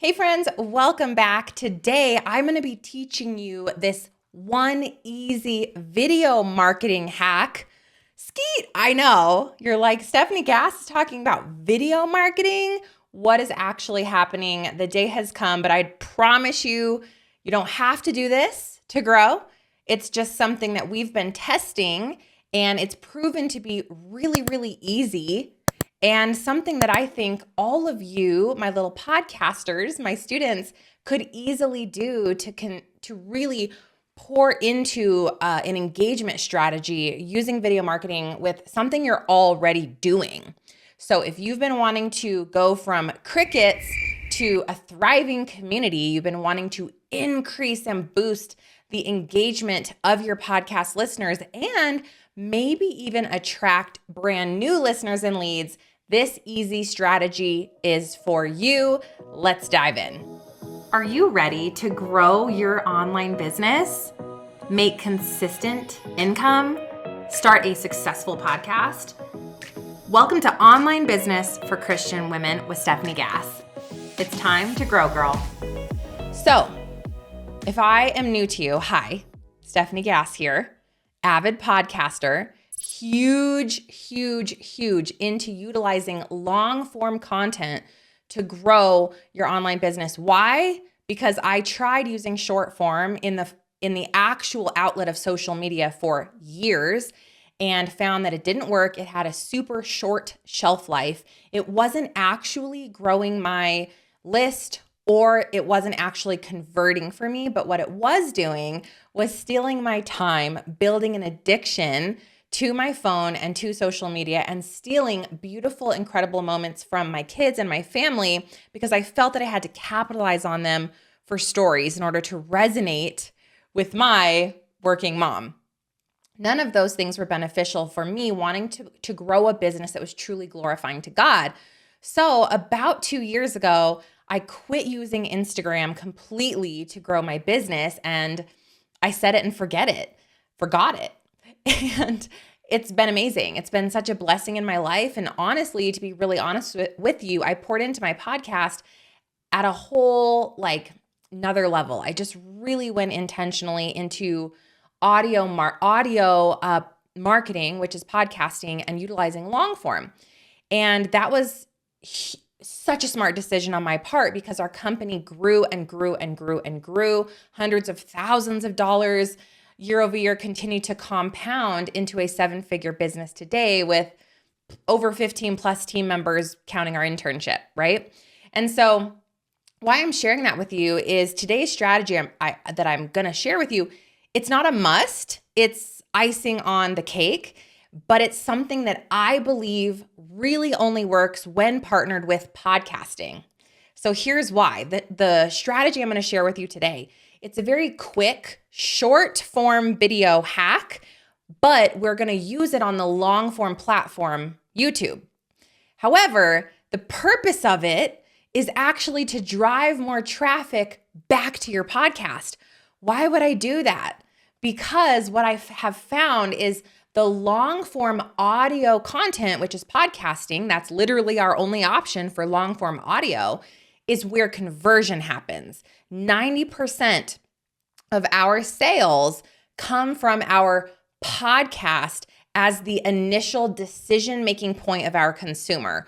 Hey friends, welcome back. Today, I'm going to be teaching you this one easy video marketing hack. Skeet, I know. You're like, Stephanie Gass is talking about video marketing. What is actually happening? The day has come, but I promise you, you don't have to do this to grow. It's just something that we've been testing, and it's proven to be really, really easy. And something that I think all of you, my little podcasters, my students, could easily do to really pour into an engagement strategy using video marketing with something you're already doing. So if you've been wanting to go from crickets to a thriving community, you've been wanting to increase and boost the engagement of your podcast listeners and maybe even attract brand new listeners and leads, this easy strategy is for you. Let's dive in. Are you ready to grow your online business, make consistent income, start a successful podcast? Welcome to Online Business for Christian Women with Stephanie Gass. It's time to grow, girl. So, if I am new to you, hi, Stephanie Gass here, avid podcaster, huge into utilizing long form content to grow your online business. Why? Because I tried using short form in the actual outlet of social media for years and found that it didn't work. It had a super short shelf life. It wasn't actually growing my list, or it wasn't actually converting for me. But what it was doing was stealing my time, building an addiction to my phone and to social media, and stealing beautiful, incredible moments from my kids and my family because I felt that I had to capitalize on them for stories in order to resonate with my working mom. None of those things were beneficial for me wanting to grow a business that was truly glorifying to God. So about 2 years ago, I quit using Instagram completely to grow my business, and I set it and forgot it. And it's been amazing. It's been such a blessing in my life. And honestly, to be really honest with you, I poured into my podcast at a whole, another level. I just really went intentionally into audio marketing, which is podcasting, and utilizing long form. And that was such a smart decision on my part because our company grew and grew and grew and grew. Hundreds of thousands of dollars year over year, continue to compound into a 7-figure business today with over 15 plus team members counting our internship, right? And so why I'm sharing that with you is today's strategy that I'm going to share with you. It's not a must. It's icing on the cake, but it's something that I believe really only works when partnered with podcasting. So here's why. The strategy I'm going to share with you today, it's a very quick, short form video hack, but we're going to use it on the long form platform, YouTube. However, the purpose of it is actually to drive more traffic back to your podcast. Why would I do that? Because what I have found is the long form audio content, which is podcasting, that's literally our only option for long form audio, is where conversion happens. 90% of our sales come from our podcast as the initial decision-making point of our consumer.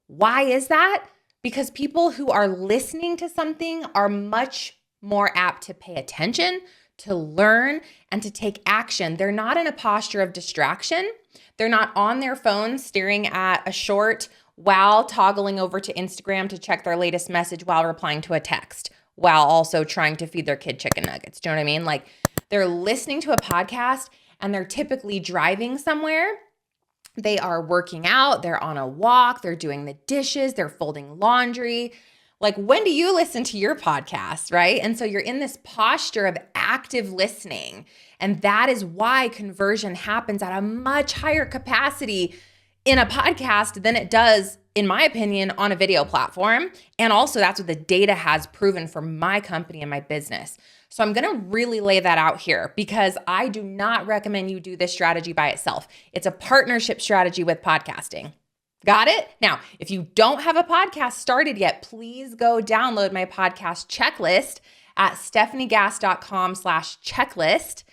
Why is that? Because people who are listening to something are much more apt to pay attention, to learn, and to take action. They're not in a posture of distraction. They're not on their phone staring at a short while toggling over to Instagram to check their latest message while replying to a text, while also trying to feed their kid chicken nuggets. Do you know what I mean? They're listening to a podcast and they're typically driving somewhere. They are working out, they're on a walk, they're doing the dishes, they're folding laundry. When do you listen to your podcast, right? And so you're in this posture of active listening. And that is why conversion happens at a much higher capacity in a podcast than it does, in my opinion, on a video platform. And also that's what the data has proven for my company and my business. So I'm going to really lay that out here because I do not recommend you do this strategy by itself. It's a partnership strategy with podcasting. Got it? Now, if you don't have a podcast started yet, please go download my podcast checklist at stephaniegass.com/checklist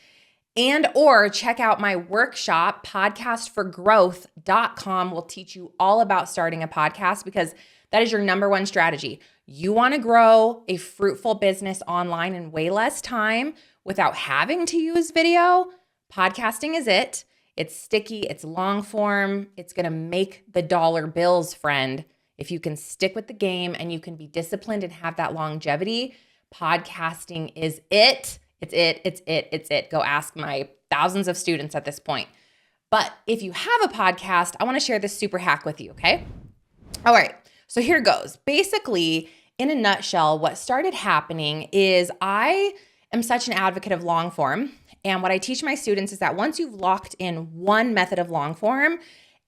and or check out my workshop, podcastforgrowth.com. Will teach you all about starting a podcast because that is your number one strategy. You want to grow a fruitful business online in way less time without having to use video. Podcasting is it. It's sticky, it's long form, it's gonna make the dollar bills, friend. If you can stick with the game and you can be disciplined and have that longevity, podcasting is it. It's it. Go ask my thousands of students at this point. But if you have a podcast, I wanna share this super hack with you, okay? All right, so here goes. Basically, in a nutshell, what started happening is I am such an advocate of long form. And what I teach my students is that once you've locked in one method of long form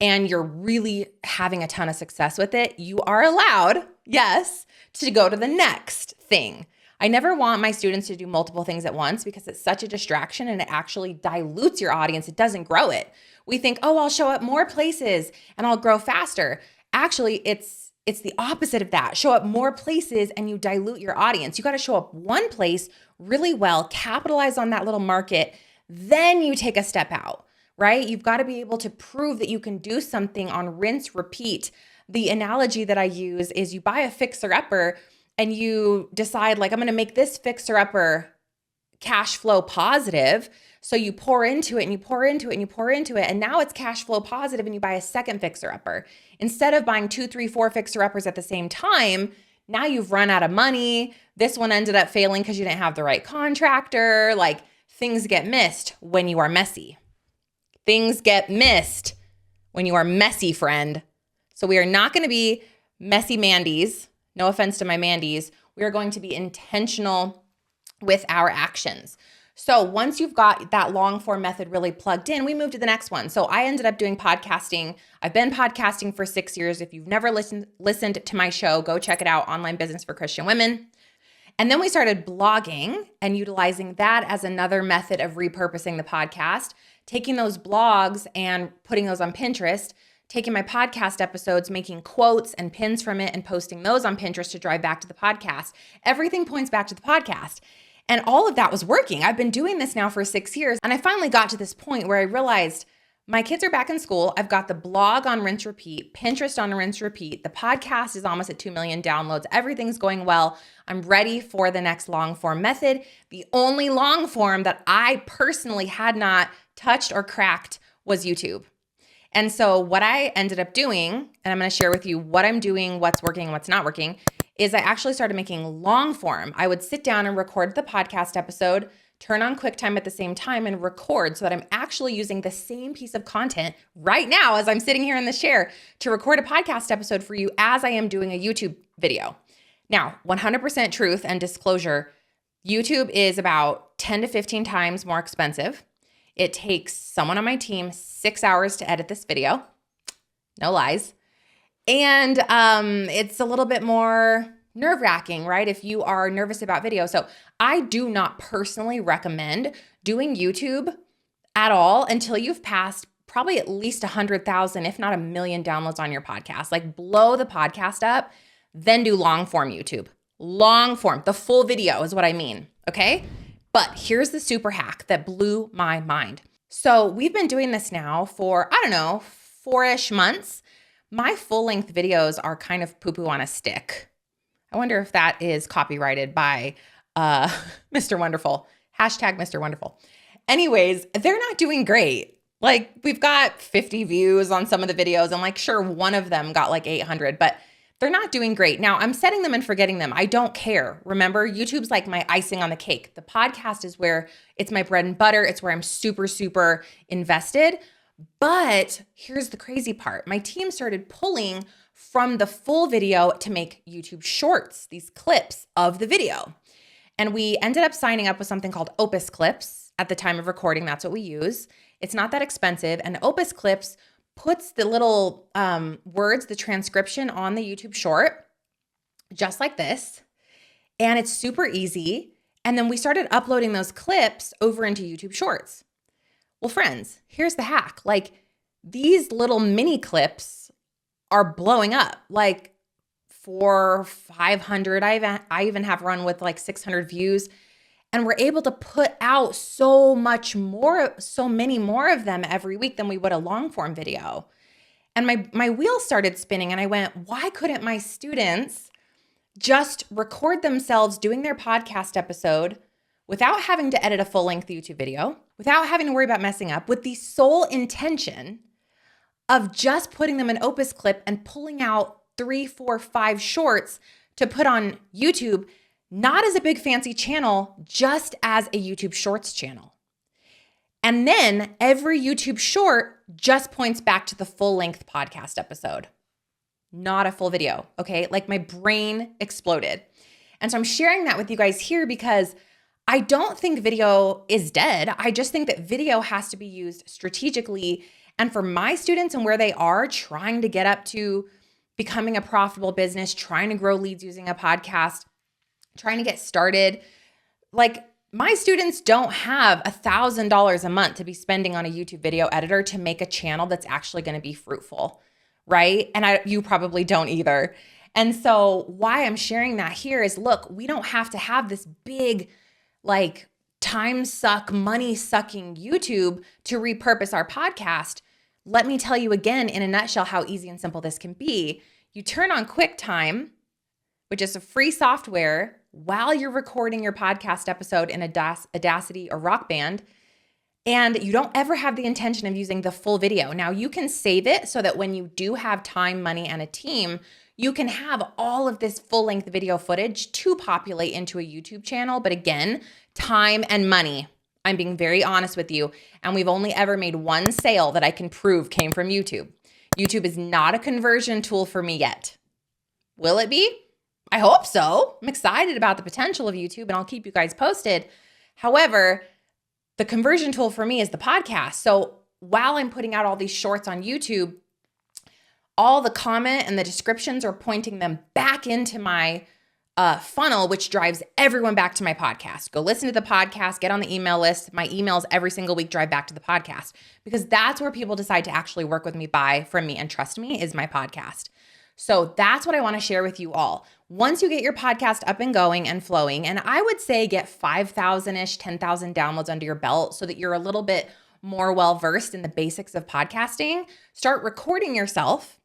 and you're really having a ton of success with it, you are allowed, yes, to go to the next thing. I never want my students to do multiple things at once because it's such a distraction and it actually dilutes your audience. It doesn't grow it. We think, oh, I'll show up more places and I'll grow faster. Actually, it's the opposite of that. Show up more places and you dilute your audience. You got to show up one place really well, capitalize on that little market, then you take a step out, right? You've got to be able to prove that you can do something on rinse, repeat. The analogy that I use is you buy a fixer-upper and you decide like, I'm going to make this fixer-upper cash flow positive. So you pour into it and you pour into it and you pour into it. And now it's cash flow positive and you buy a second fixer-upper. Instead of buying 2, 3, 4 fixer-uppers at the same time, now you've run out of money. This one ended up failing because you didn't have the right contractor. Like things get missed when you are messy. Things get missed when you are messy, friend. So we are not going to be messy Mandy's. No offense to my Mandy's. We are going to be intentional with our actions. So once you've got that long form method really plugged in, we move to the next one. So I ended up doing podcasting. I've been podcasting for 6 years. If you've never listened to my show, go check it out, Online Business for Christian Women. And then we started blogging and utilizing that as another method of repurposing the podcast, taking those blogs and putting those on Pinterest, taking my podcast episodes, making quotes and pins from it and posting those on Pinterest to drive back to the podcast. Everything points back to the podcast. And all of that was working. I've been doing this now for 6 years. And I finally got to this point where I realized my kids are back in school. I've got the blog on rinse repeat, Pinterest on rinse repeat. The podcast is almost at 2 million downloads. Everything's going well. I'm ready for the next long form method. The only long form that I personally had not touched or cracked was YouTube. And so what I ended up doing, and I'm going to share with you what I'm doing, what's working and what's not working, is I actually started making long form. I would sit down and record the podcast episode, turn on QuickTime at the same time and record so that I'm actually using the same piece of content right now as I'm sitting here in this chair to record a podcast episode for you as I am doing a YouTube video. Now, 100% truth and disclosure, YouTube is about 10 to 15 times more expensive. It takes someone on my team 6 hours to edit this video. No lies. And it's a little bit more nerve-wracking, right? If you are nervous about video. So I do not personally recommend doing YouTube at all until you've passed probably at least 100,000, if not 1 million downloads on your podcast. Like blow the podcast up, then do long form YouTube. Long form, the full video is what I mean, okay? But here's the super hack that blew my mind. So we've been doing this now for, 4-ish months. My full-length videos are kind of poo-poo on a stick. I wonder if that is copyrighted by Mr. Wonderful. Hashtag Mr. Wonderful. Anyways, they're not doing great. Like we've got 50 views on some of the videos and like sure, one of them got like 800, but they're not doing great. Now I'm setting them and forgetting them. I don't care. Remember, YouTube's like my icing on the cake. The podcast is where it's my bread and butter. It's where I'm super, super invested. But here's the crazy part. My team started pulling from the full video to make YouTube shorts, these clips of the video. And we ended up signing up with something called Opus Clips. At the time of recording, that's what we use. It's not that expensive. And Opus Clips puts the little words, the transcription on the YouTube short, just like this. And it's super easy. And then we started uploading those clips over into YouTube Shorts. Well, friends, here's the hack. Like these little mini clips are blowing up, like 400, 500. I even have run with like 600 views, and we're able to put out so many more of them every week than we would a long form video. And my wheels started spinning, and I went, why couldn't my students just record themselves doing their podcast episode without having to edit a full-length YouTube video, without having to worry about messing up, with the sole intention of just putting them an Opus clip and pulling out 3, 4, 5 shorts to put on YouTube, not as a big fancy channel, just as a YouTube Shorts channel. And then every YouTube short just points back to the full-length podcast episode, not a full video, okay? Like my brain exploded. And so I'm sharing that with you guys here because I don't think video is dead. I just think that video has to be used strategically. And for my students and where they are trying to get up to becoming a profitable business, trying to grow leads using a podcast, trying to get started, like my students don't have $1,000 a month to be spending on a YouTube video editor to make a channel that's actually going to be fruitful, right? And you probably don't either. And so why I'm sharing that here is, look, we don't have to have this big, like time suck, money sucking YouTube to repurpose our podcast. Let me tell you again in a nutshell how easy and simple this can be. You turn on QuickTime, which is a free software, while you're recording your podcast episode in Audacity or Rock Band, and you don't ever have the intention of using the full video. Now you can save it so that when you do have time, money, and a team, you can have all of this full-length video footage to populate into a YouTube channel. But again, time and money. I'm being very honest with you. And we've only ever made one sale that I can prove came from YouTube. YouTube is not a conversion tool for me yet. Will it be? I hope so. I'm excited about the potential of YouTube, and I'll keep you guys posted. However, the conversion tool for me is the podcast. So while I'm putting out all these shorts on YouTube, all the comment and the descriptions are pointing them back into my funnel, which drives everyone back to my podcast. Go listen to the podcast, get on the email list. My emails every single week drive back to the podcast because that's where people decide to actually work with me, buy from me, and trust me is my podcast. So that's what I want to share with you all. Once you get your podcast up and going and flowing, and I would say get 5,000-ish, 10,000 downloads under your belt so that you're a little bit more well-versed in the basics of podcasting, start recording yourself,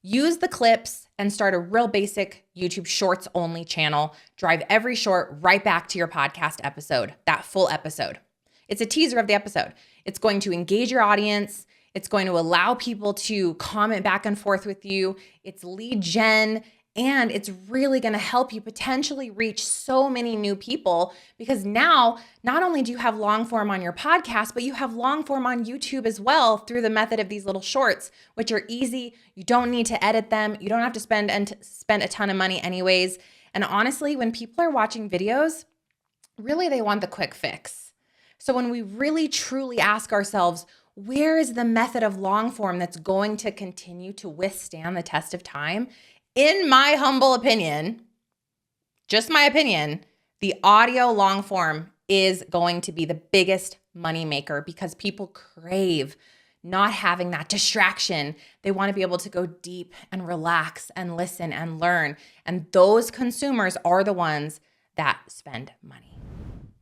use the clips, and start a real basic YouTube Shorts only channel. Drive every short right back to your podcast episode, that full episode. It's a teaser of the episode. It's going to engage your audience. It's going to allow people to comment back and forth with you. It's lead gen, and it's really going to help you potentially reach so many new people because now not only do you have long form on your podcast, but you have long form on YouTube as well through the method of these little shorts, which are easy. You don't need to edit them. You don't have to spend a ton of money anyways. And honestly, when people are watching videos, really they want the quick fix. So when we really truly ask ourselves, where is the method of long form that's going to continue to withstand the test of time? In my humble opinion, just my opinion, the audio long form is going to be the biggest money maker because people crave not having that distraction. They want to be able to go deep and relax and listen and learn. And those consumers are the ones that spend money.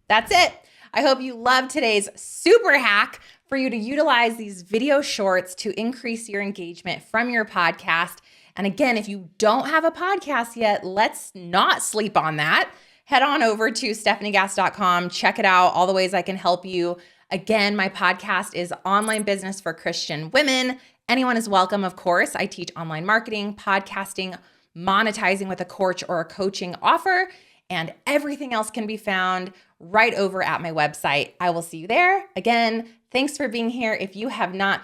That's it. I hope you loved today's super hack for you to utilize these video shorts to increase your engagement from your podcast. And again, if you don't have a podcast yet, let's not sleep on that. Head on over to stephaniegass.com. Check it out, all the ways I can help you. Again, my podcast is Online Business for Christian Women. Anyone is welcome, of course. I teach online marketing, podcasting, monetizing with a coach or a coaching offer, and everything else can be found right over at my website. I will see you there. Again, thanks for being here. If you have not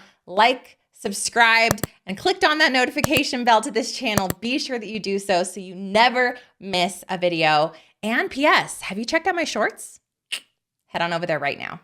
subscribed, and clicked on that notification bell to this channel, be sure that you do so you never miss a video. And P.S., have you checked out my shorts? Head on over there right now.